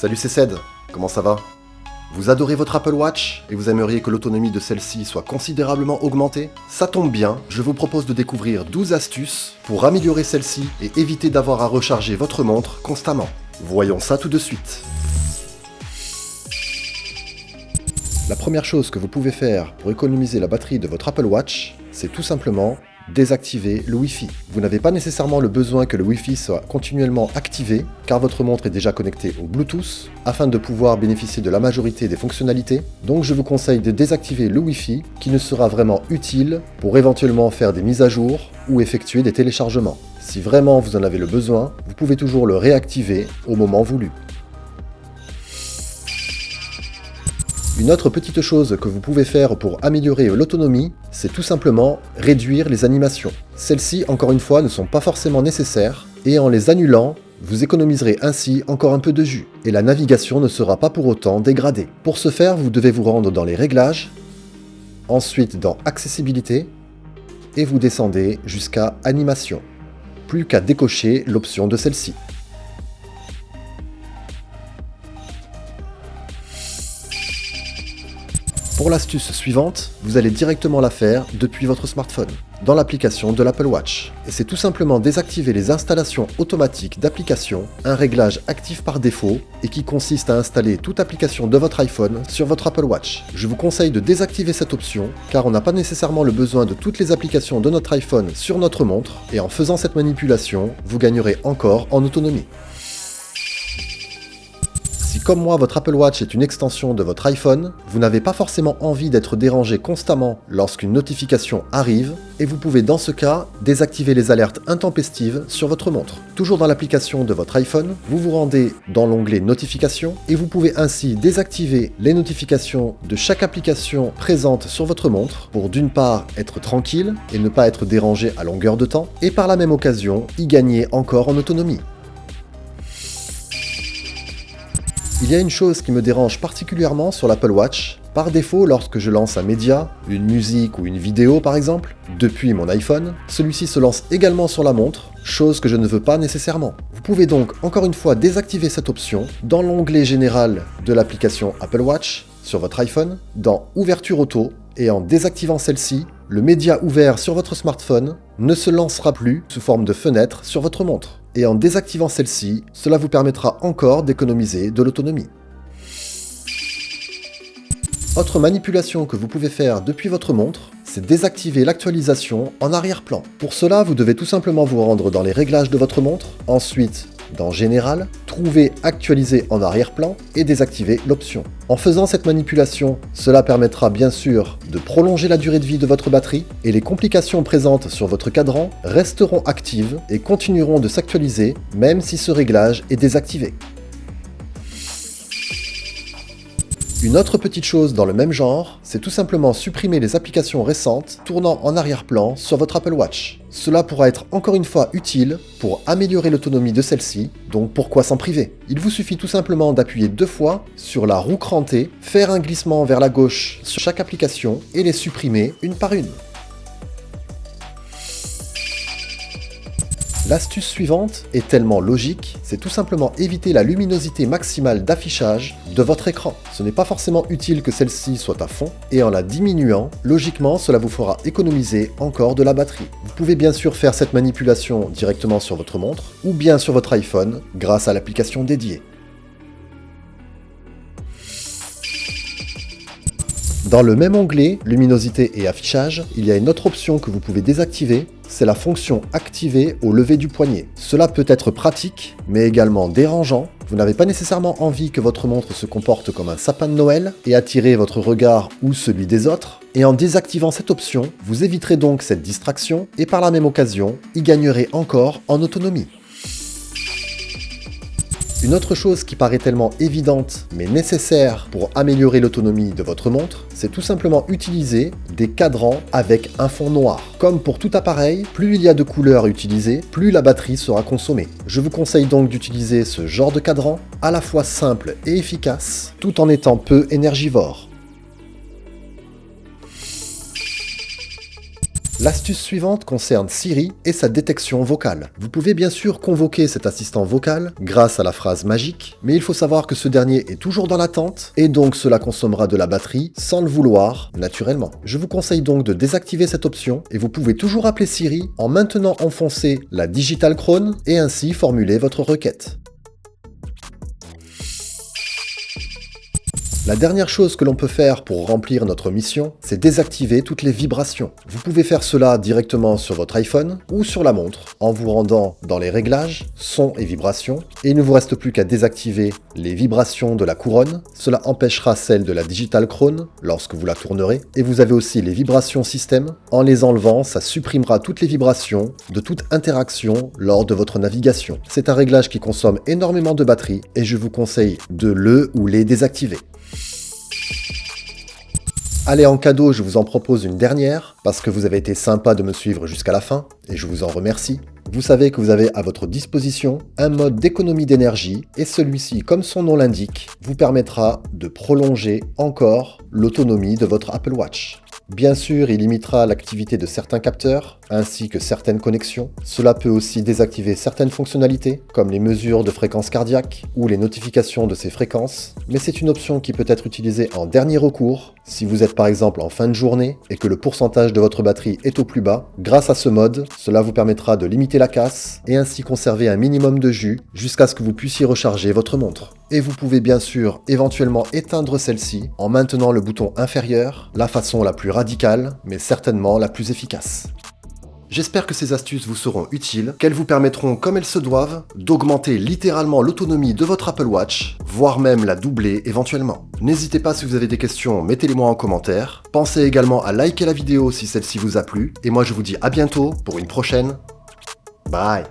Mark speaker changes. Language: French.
Speaker 1: Salut, c'est Ced, comment ça va? Vous adorez votre Apple Watch et vous aimeriez que l'autonomie de celle-ci soit considérablement augmentée? Ça tombe bien, je vous propose de découvrir 12 astuces pour améliorer celle-ci et éviter d'avoir à recharger votre montre constamment. Voyons ça tout de suite. La première chose que vous pouvez faire pour économiser la batterie de votre Apple Watch, c'est tout simplement désactiver le Wi-Fi. Vous n'avez pas nécessairement le besoin que le Wi-Fi soit continuellement activé, car votre montre est déjà connectée au Bluetooth, afin de pouvoir bénéficier de la majorité des fonctionnalités. Donc je vous conseille de désactiver le Wi-Fi, qui ne sera vraiment utile pour éventuellement faire des mises à jour ou effectuer des téléchargements. Si vraiment vous en avez le besoin, vous pouvez toujours le réactiver au moment voulu. Une autre petite chose que vous pouvez faire pour améliorer l'autonomie, c'est tout simplement réduire les animations. Celles-ci, encore une fois, ne sont pas forcément nécessaires, et en les annulant, vous économiserez ainsi encore un peu de jus, et la navigation ne sera pas pour autant dégradée. Pour ce faire, vous devez vous rendre dans les réglages, ensuite dans Accessibilité, et vous descendez jusqu'à Animation. Plus qu'à décocher l'option de celle-ci. Pour l'astuce suivante, vous allez directement la faire depuis votre smartphone, dans l'application de l'Apple Watch. Et c'est tout simplement désactiver les installations automatiques d'applications, un réglage actif par défaut, et qui consiste à installer toute application de votre iPhone sur votre Apple Watch. Je vous conseille de désactiver cette option, car on n'a pas nécessairement le besoin de toutes les applications de notre iPhone sur notre montre, et en faisant cette manipulation, vous gagnerez encore en autonomie. Si comme moi votre Apple Watch est une extension de votre iPhone, vous n'avez pas forcément envie d'être dérangé constamment lorsqu'une notification arrive, et vous pouvez dans ce cas désactiver les alertes intempestives sur votre montre. Toujours dans l'application de votre iPhone, vous vous rendez dans l'onglet Notifications, et vous pouvez ainsi désactiver les notifications de chaque application présente sur votre montre, pour d'une part être tranquille et ne pas être dérangé à longueur de temps, et par la même occasion y gagner encore en autonomie. Il y a une chose qui me dérange particulièrement sur l'Apple Watch. Par défaut, lorsque je lance un média, une musique ou une vidéo par exemple, depuis mon iPhone, celui-ci se lance également sur la montre, chose que je ne veux pas nécessairement. Vous pouvez donc encore une fois désactiver cette option dans l'onglet général de l'application Apple Watch sur votre iPhone, dans Ouverture auto, et en désactivant celle-ci, le média ouvert sur votre smartphone ne se lancera plus sous forme de fenêtre sur votre montre. Et en désactivant celle-ci, cela vous permettra encore d'économiser de l'autonomie. Autre manipulation que vous pouvez faire depuis votre montre, c'est désactiver l'actualisation en arrière-plan. Pour cela, vous devez tout simplement vous rendre dans les réglages de votre montre, ensuite dans Général, trouver Actualiser en arrière-plan et désactiver l'option. En faisant cette manipulation, cela permettra bien sûr de prolonger la durée de vie de votre batterie, et les complications présentes sur votre cadran resteront actives et continueront de s'actualiser même si ce réglage est désactivé. Une autre petite chose dans le même genre, c'est tout simplement supprimer les applications récentes tournant en arrière-plan sur votre Apple Watch. Cela pourra être encore une fois utile pour améliorer l'autonomie de celle-ci, donc pourquoi s'en priver? Il vous suffit tout simplement d'appuyer 2 fois sur la roue crantée, faire un glissement vers la gauche sur chaque application et les supprimer une par une. L'astuce suivante est tellement logique, c'est tout simplement éviter la luminosité maximale d'affichage de votre écran. Ce n'est pas forcément utile que celle-ci soit à fond, et en la diminuant, logiquement cela vous fera économiser encore de la batterie. Vous pouvez bien sûr faire cette manipulation directement sur votre montre, ou bien sur votre iPhone, grâce à l'application dédiée. Dans le même onglet, luminosité et affichage, il y a une autre option que vous pouvez désactiver, c'est la fonction activer au lever du poignet. Cela peut être pratique, mais également dérangeant. Vous n'avez pas nécessairement envie que votre montre se comporte comme un sapin de Noël et attirer votre regard ou celui des autres. Et en désactivant cette option, vous éviterez donc cette distraction et par la même occasion, y gagnerez encore en autonomie. Une autre chose qui paraît tellement évidente mais nécessaire pour améliorer l'autonomie de votre montre, c'est tout simplement utiliser des cadrans avec un fond noir. Comme pour tout appareil, plus il y a de couleurs utilisées, plus la batterie sera consommée. Je vous conseille donc d'utiliser ce genre de cadran, à la fois simple et efficace, tout en étant peu énergivore. L'astuce suivante concerne Siri et sa détection vocale. Vous pouvez bien sûr convoquer cet assistant vocal grâce à la phrase magique, mais il faut savoir que ce dernier est toujours dans l'attente et donc cela consommera de la batterie sans le vouloir, naturellement. Je vous conseille donc de désactiver cette option et vous pouvez toujours appeler Siri en maintenant enfoncé la Digital Crown et ainsi formuler votre requête. La dernière chose que l'on peut faire pour remplir notre mission, c'est désactiver toutes les vibrations. Vous pouvez faire cela directement sur votre iPhone ou sur la montre, en vous rendant dans les réglages, son et vibrations, et il ne vous reste plus qu'à désactiver les vibrations de la couronne. Cela empêchera celles de la Digital Crown lorsque vous la tournerez, et vous avez aussi les vibrations système. En les enlevant, ça supprimera toutes les vibrations de toute interaction lors de votre navigation. C'est un réglage qui consomme énormément de batterie, et je vous conseille de le ou les désactiver. Allez, en cadeau, je vous en propose une dernière, parce que vous avez été sympa de me suivre jusqu'à la fin, et je vous en remercie. Vous savez que vous avez à votre disposition un mode d'économie d'énergie, et celui-ci, comme son nom l'indique, vous permettra de prolonger encore l'autonomie de votre Apple Watch. Bien sûr, il limitera l'activité de certains capteurs, ainsi que certaines connexions. Cela peut aussi désactiver certaines fonctionnalités, comme les mesures de fréquence cardiaque ou les notifications de ces fréquences, mais c'est une option qui peut être utilisée en dernier recours, si vous êtes par exemple en fin de journée et que le pourcentage de votre batterie est au plus bas. Grâce à ce mode, cela vous permettra de limiter la casse et ainsi conserver un minimum de jus jusqu'à ce que vous puissiez recharger votre montre. Et vous pouvez bien sûr éventuellement éteindre celle-ci en maintenant le bouton inférieur, la façon la plus radicale, mais certainement la plus efficace. J'espère que ces astuces vous seront utiles, qu'elles vous permettront, comme elles se doivent, d'augmenter littéralement l'autonomie de votre Apple Watch, voire même la doubler éventuellement. N'hésitez pas, si vous avez des questions, mettez-les-moi en commentaire. Pensez également à liker la vidéo si celle-ci vous a plu, et moi je vous dis à bientôt pour une prochaine. Bye!